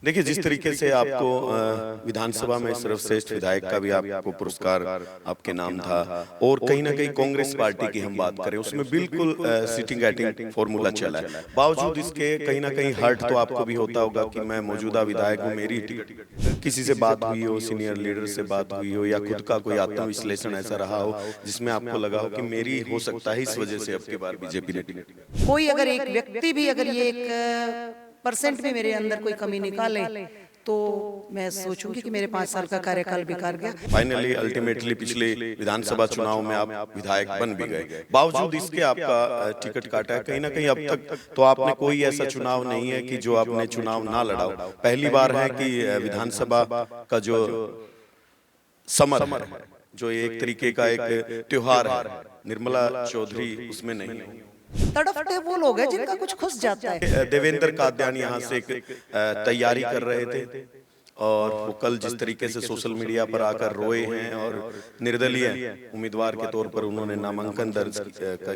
देखिए, जिस तरीके से आपको विधानसभा में सर्वश्रेष्ठ विधायक का भी आपको पुरस्कार आपके नाम था और कहीं न कहीं कांग्रेस पार्टी की हम बात करें, उसमें बिल्कुल सिटिंग एटिंग फ़ॉर्मूला चला है। बावजूद इसके कहीं न कहीं हर्ट तो आपको भी होता होगा कि मैं मौजूदा विधायक हूँ, मेरी टिकट किसी से बात हुई हो, सीनियर लीडर से बात हुई हो या खुद का कोई आत्मविश्लेषण ऐसा रहा हो, जिसमें आपको लगा हो कि मेरी हो सकता है इस वजह से अब की बार बीजेपी ने टिकट। कोई अगर एक व्यक्ति भी अगर ये एक परसेंट भी मेरे अंदर कोई कमी निकाले तो मैं सोचूंगी कि मेरे 5 साल का कार्यकाल बेकार गया। फाइनली अल्टीमेटली पिछले विधानसभा चुनाव में आप विधायक बन भी गए। बावजूद इसके आपका टिकट काटा है। कहीं न कहीं अब तक तो आपने कोई ऐसा चुनाव नहीं है कि जो आपने चुनाव ना लड़ा हो। पहली बार है कि विधानसभा का जो समर है, जो एक तरीके का एक त्योहार है, निर्मला चौधरी उसमें नहीं है। तड़फते वो लोग हैं जिनका कुछ खुश जाता है। देवेंद्र कात्यायन यहाँ से एक तैयारी कर रहे थे और वो कल जिस तरीके से सोशल मीडिया पर आकर रोए हैं और निर्दलीय उम्मीदवार के तौर पर उन्होंने नामांकन दर्ज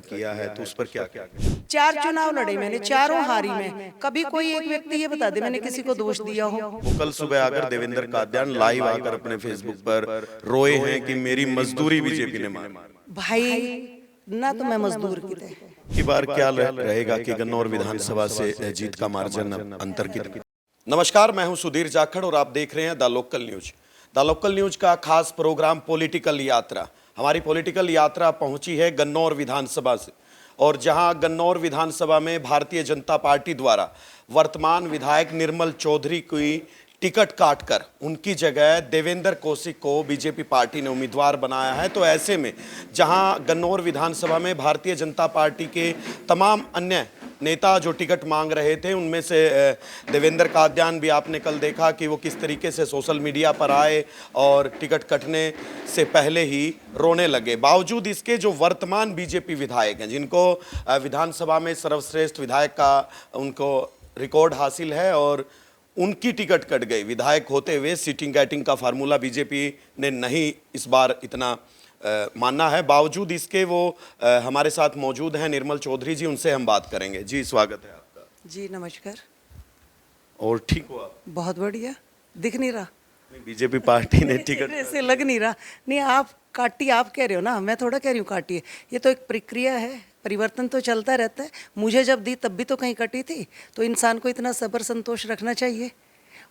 किया है, तो उस पर क्या क्या 4 चुनाव लड़े मैंने, चारों हारी मैं। कभी कोई एक व्यक्ति ये बता दे मैंने किसी को दोष दिया हो। वो कल सुबह आकर देवेंद्र कात्यायन लाइव आकर अपने फेसबुक पर रोए हैं कि मेरी मजदूरी बीजेपी ने मारी। भाई ना तो मैं मजदूर की थे। की बार क्या रहेगा कि गन्नौर विधानसभा से जीत का मार्जिन अंतर कितना? नमस्कार, मैं हूं सुधीर जाखड़ और आप देख रहे हैं the local news. The local news का खास प्रोग्राम पॉलिटिकल यात्रा। हमारी पॉलिटिकल यात्रा पहुंची है गन्नौर विधानसभा से और जहां गन्नौर विधानसभा में भारतीय जनता पार्टी द्वारा वर्तमान विधायक निर्मल चौधरी की टिकट काटकर उनकी जगह देवेंद्र कौशिक को बीजेपी पार्टी ने उम्मीदवार बनाया है। तो ऐसे में जहां गन्नौर विधानसभा में भारतीय जनता पार्टी के तमाम अन्य नेता जो टिकट मांग रहे थे, उनमें से देवेंद्र कात्यायन भी आपने कल देखा कि वो किस तरीके से सोशल मीडिया पर आए और टिकट कटने से पहले ही रोने लगे। बावजूद इसके जो वर्तमान बीजेपी विधायक हैं, जिनको विधानसभा में सर्वश्रेष्ठ विधायक का उनको रिकॉर्ड हासिल है और उनकी टिकट कट गई विधायक होते हुए, सीटिंग एटिंग का फार्मूला बीजेपी ने नहीं इस बार इतना मानना है। बावजूद इसके वो हमारे साथ मौजूद हैं निर्मल चौधरी जी, उनसे हम बात करेंगे। जी स्वागत है आपका। जी नमस्कार। और ठीक हो आप? बहुत बढ़िया। दिख नहीं रहा बीजेपी पार्टी ने टिकट ऐसे लग नहीं रहा। नहीं आप काटी आप कह रहे हो ना, मैं थोड़ा कह रही हूँ काटी है। ये तो एक प्रक्रिया है, परिवर्तन तो चलता रहता है। मुझे जब दी तब भी तो कहीं कटी थी, तो इंसान को इतना सब्र संतोष रखना चाहिए।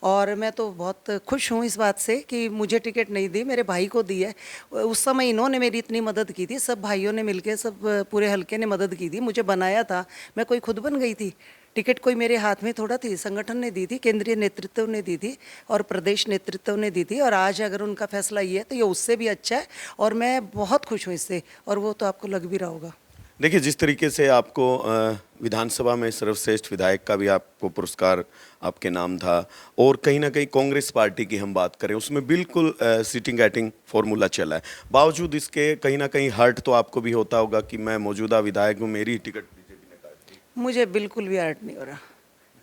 और मैं तो बहुत खुश हूँ इस बात से कि मुझे टिकट नहीं दी, मेरे भाई को दी है। उस समय इन्होंने मेरी इतनी मदद की थी, सब भाइयों ने मिलके, सब पूरे हलके ने मदद की थी, मुझे बनाया था। मैं कोई खुद बन गई थी? टिकट कोई मेरे हाथ में थोड़ा थी, संगठन ने दी थी, केंद्रीय नेतृत्व ने दी थी और प्रदेश नेतृत्व ने दी थी। और आज अगर उनका फैसला ये है तो ये उससे भी अच्छा है और मैं बहुत खुश हूँ इससे, और वो तो आपको लग भी रहा होगा। देखिए, जिस तरीके से आपको विधानसभा में सर्वश्रेष्ठ विधायक का भी आपको पुरस्कार आपके नाम था और कहीं ना कहीं कांग्रेस पार्टी की हम बात करें, उसमें बिल्कुल सीटिंग एटिंग फॉर्मूला चला है। बावजूद इसके कहीं ना कहीं हर्ट तो आपको भी होता होगा कि मैं मौजूदा विधायक हूँ, मेरी टिकट बीजेपी ने काट दी। मुझे बिल्कुल भी हर्ट नहीं हो रहा।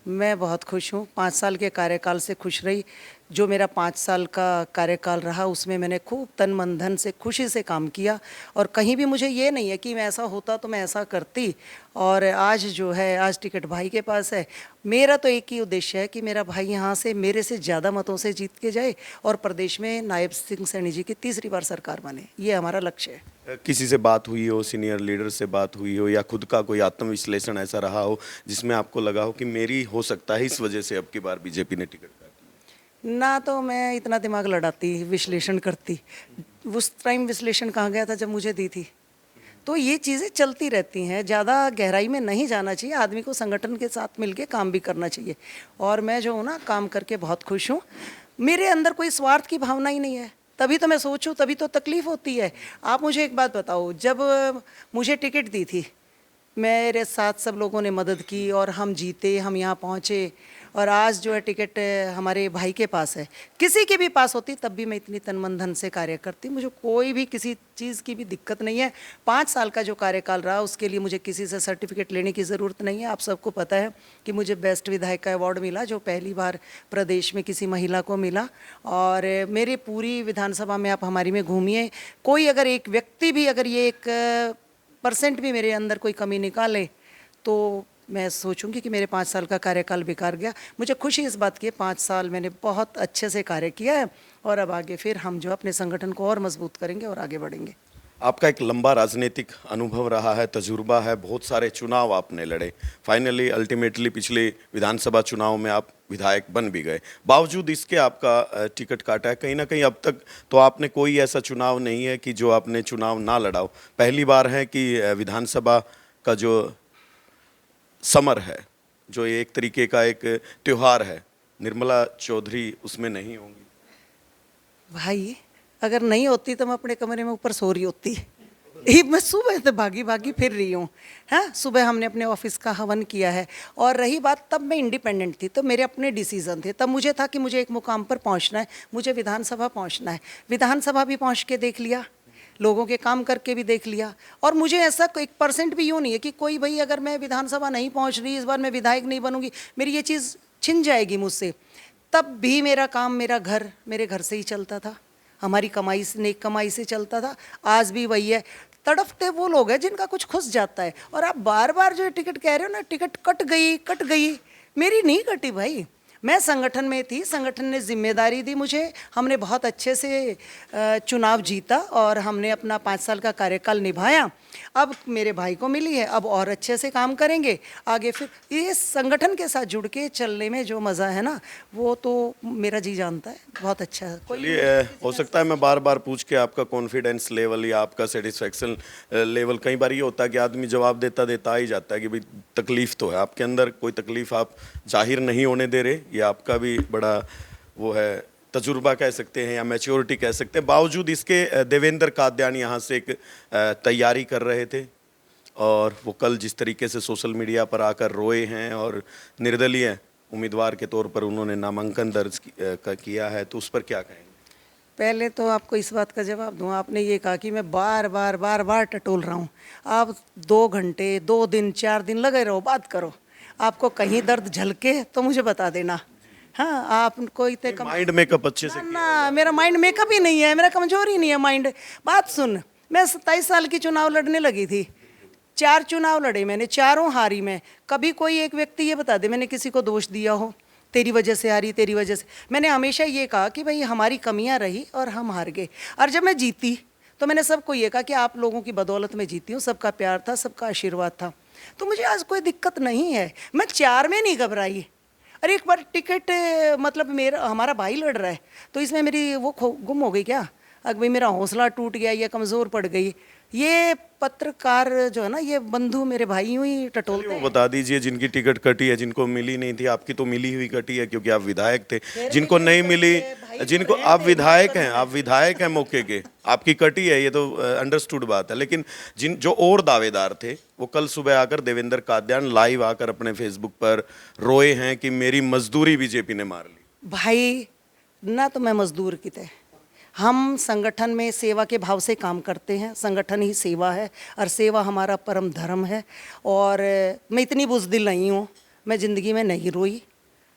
मैं बहुत खुश हूँ, 5 साल के कार्यकाल से खुश रही। जो मेरा 5 साल का कार्यकाल रहा उसमें मैंने खूब तन मन धन से खुशी से काम किया और कहीं भी मुझे ये नहीं है कि मैं ऐसा होता तो मैं ऐसा करती। और आज जो है, आज टिकट भाई के पास है। मेरा तो एक ही उद्देश्य है कि मेरा भाई यहाँ से मेरे से ज़्यादा मतों से जीत के जाए और प्रदेश में नायब सिंह सैनी जी की तीसरी बार सरकार बने, ये हमारा लक्ष्य है। किसी से बात हुई हो, सीनियर लीडर से बात हुई हो या खुद का कोई आत्मविश्लेषण ऐसा रहा हो जिसमें आपको लगा हो कि मेरी हो सकता है इस वजह से अब की बार बीजेपी ने टिकट काटी? ना तो मैं इतना दिमाग लड़ाती, विश्लेषण करती। उस टाइम विश्लेषण कहाँ गया था जब मुझे दी थी। तो ये चीज़ें चलती रहती हैं, ज़्यादा गहराई में नहीं जाना चाहिए। आदमी को संगठन के साथ मिलके काम भी करना चाहिए और मैं जो हूँ ना, काम करके बहुत खुश हूँ। मेरे अंदर कोई स्वार्थ की भावना ही नहीं है, तभी तो मैं सोचूं, तभी तो तकलीफ़ होती है। आप मुझे एक बात बताओ, जब मुझे टिकट दी थी, मेरे साथ सब लोगों ने मदद की और हम जीते, हम यहाँ पहुँचे। और आज जो है टिकट हमारे भाई के पास है, किसी के भी पास होती तब भी मैं इतनी तन मन धन से कार्य करती। मुझे कोई भी किसी चीज़ की भी दिक्कत नहीं है। 5 साल का जो कार्यकाल रहा उसके लिए मुझे किसी से सर्टिफिकेट लेने की ज़रूरत नहीं है। आप सबको पता है कि मुझे बेस्ट विधायक का अवार्ड मिला, जो पहली बार प्रदेश में किसी महिला को मिला। और मेरी पूरी विधानसभा में आप हमारी में घूमिए, कोई अगर एक व्यक्ति भी अगर ये एक परसेंट भी मेरे अंदर कोई कमी निकाले तो मैं सोचूंगी कि मेरे 5 साल का कार्यकाल बेकार गया। मुझे खुशी इस बात की है 5 साल मैंने बहुत अच्छे से कार्य किया है और अब आगे फिर हम जो अपने संगठन को और मजबूत करेंगे और आगे बढ़ेंगे। आपका एक लंबा राजनीतिक अनुभव रहा है, तजुर्बा है, बहुत सारे चुनाव आपने लड़े, फाइनली अल्टीमेटली पिछले विधानसभा चुनाव में आप विधायक बन भी गए। बावजूद इसके आपका टिकट काटा है, कहीं ना कहीं अब तक तो आपने कोई ऐसा चुनाव नहीं है कि जो आपने चुनाव ना लड़ा हो। पहली बार है कि विधानसभा का जो समर है, जो एक तरीके का एक त्योहार है, निर्मला चौधरी उसमें नहीं होंगी। भाई अगर नहीं होती तो मैं अपने कमरे में ऊपर सो रही होती। ये मैं सुबह से भागी भागी फिर रही हूँ। हाँ, सुबह हमने अपने ऑफिस का हवन किया है। और रही बात, तब मैं इंडिपेंडेंट थी तो मेरे अपने डिसीजन थे। तब मुझे था कि मुझे एक मुकाम पर पहुँचना है, मुझे विधानसभा पहुँचना है। विधानसभा भी पहुँच के देख लिया, लोगों के काम करके भी देख लिया। और मुझे ऐसा 1% भी यूँ नहीं है कि कोई भाई अगर मैं विधानसभा नहीं पहुँच रही, इस बार मैं विधायक नहीं बनूंगी, मेरी ये चीज़ छिन जाएगी मुझसे। तब भी मेरा काम, मेरा घर मेरे घर से ही चलता था, हमारी कमाई से, नेक कमाई से चलता था। आज भी वही है। तड़पते वो लोग हैं जिनका कुछ खुस जाता है। और आप बार बार जो टिकट कह रहे हो ना, टिकट कट गई, मेरी नहीं कटी भाई। मैं संगठन में थी, संगठन ने जिम्मेदारी दी मुझे, हमने बहुत अच्छे से चुनाव जीता और हमने अपना 5 साल का कार्यकाल निभाया। अब मेरे भाई को मिली है, अब और अच्छे से काम करेंगे आगे। फिर ये संगठन के साथ जुड़ के चलने में जो मज़ा है ना, वो तो मेरा जी जानता है, बहुत अच्छा है। चलिए, हो सकता है मैं बार बार पूछ के आपका कॉन्फिडेंस लेवल या आपका सेटिस्फेक्शन लेवल, कई बार ये होता है कि आदमी जवाब देता देता आ ही जाता है कि भाई तकलीफ तो है आपके अंदर, कोई तकलीफ आप जाहिर नहीं होने दे रहे। ये आपका भी बड़ा वो है, तजुर्बा कह सकते हैं या मैच्योरिटी कह सकते हैं। बावजूद इसके देवेंद्र कादयान यहाँ से एक तैयारी कर रहे थे और वो कल जिस तरीके से सोशल मीडिया पर आकर रोए हैं और निर्दलीय उम्मीदवार के तौर पर उन्होंने नामांकन दर्ज किया है, तो उस पर क्या कहेंगे? पहले तो आपको इस बात का जवाब दूँ, आपने ये कहा कि मैं बार बार टटोल रहा हूँ। आप 2 घंटे, 2 दिन, 4 दिन लगे रहो, बात करो। आपको कहीं दर्द झलके तो मुझे बता देना। हाँ, आपको इतने माइंड मेकअप अच्छे से ना, मेरा माइंड मेकअप ही नहीं है, मेरा कमजोर ही नहीं है माइंड। बात सुन, मैं 27 साल की चुनाव लड़ने लगी थी, 4 चुनाव लड़े मैंने, चारों हारी मैं। कभी कोई एक व्यक्ति ये बता दे मैंने किसी को दोष दिया हो, तेरी वजह से हारी, तेरी वजह से। मैंने हमेशा ये कहा कि भाई हमारी कमियां रही और हम हार गए। और जब मैं जीती तो मैंने सबको ये कहा कि आप लोगों की बदौलत में जीती हूँ, सबका प्यार था, सबका आशीर्वाद था। तो मुझे आज कोई दिक्कत नहीं है, मैं 4 में नहीं घबराई। अरे एक बार टिकट, मतलब हमारा भाई लड़ रहा है तो इसमें मेरी वो गुम हो गई क्या? अगर भाई मेरा हौसला टूट गया या कमज़ोर पड़ गई। ये पत्रकार जो है ना, ये बंधु मेरे भाई यूं ही टटोलते हैं। वो बता दीजिए जिनकी टिकट कटी है, जिनको मिली नहीं थी। आपकी तो मिली हुई कटी है क्योंकि आप विधायक थे। जिनको नहीं मिली, जिनको आप विधायक हैं, आप विधायक हैं मौके के, आपकी कटी है, ये तो अंडरस्टूड बात है। लेकिन जो और दावेदार थे वो कल सुबह आकर देवेंद्र कादयान लाइव आकर अपने फेसबुक पर रोए हैं कि मेरी मजदूरी बीजेपी ने मार ली। भाई ना, तो मैं मजदूर की थे। हम संगठन में सेवा के भाव से काम करते हैं, संगठन ही सेवा है और सेवा हमारा परम धर्म है। और मैं इतनी बुज़दिल नहीं हूँ, मैं ज़िंदगी में नहीं रोई।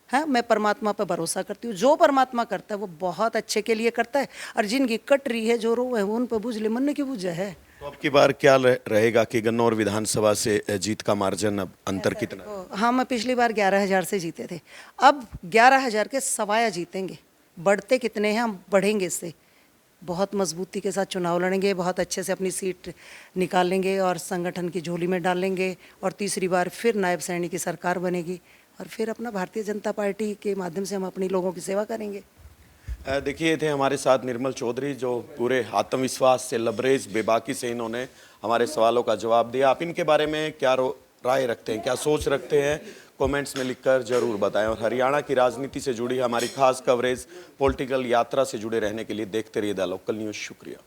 हाँ, मैं परमात्मा पर भरोसा करती हूँ, जो परमात्मा करता है वो बहुत अच्छे के लिए करता है। और जिनकी कट रही है, जो रो है, वो उन पर बुझ ले, मन ने क्यों बुझा है। तो अब की बार क्या रहेगा कि गन्नौर विधानसभा से जीत का मार्जिन, अब अंतर कितना? हाँ, मैं पिछली बार 11,000 से जीते थे, अब 11,000 के सवाया जीतेंगे। बढ़ते कितने हैं, हम बढ़ेंगे इससे। बहुत मजबूती के साथ चुनाव लड़ेंगे, बहुत अच्छे से अपनी सीट निकालेंगे और संगठन की झोली में डालेंगे। और तीसरी बार फिर नायब सैनी की सरकार बनेगी और फिर अपना भारतीय जनता पार्टी के माध्यम से हम अपनी लोगों की सेवा करेंगे। देखिए, थे हमारे साथ निर्मल चौधरी, जो पूरे आत्मविश्वास से, लबरेज, बेबाकी से इन्होंने हमारे सवालों का जवाब दिया। आप इनके बारे में क्या राय रखते हैं, क्या सोच रखते हैं, कमेंट्स में लिखकर जरूर बताएं। और हरियाणा की राजनीति से जुड़ी हमारी खास कवरेज, पॉलिटिकल यात्रा से जुड़े रहने के लिए देखते रहिए द लोकल न्यूज़। शुक्रिया।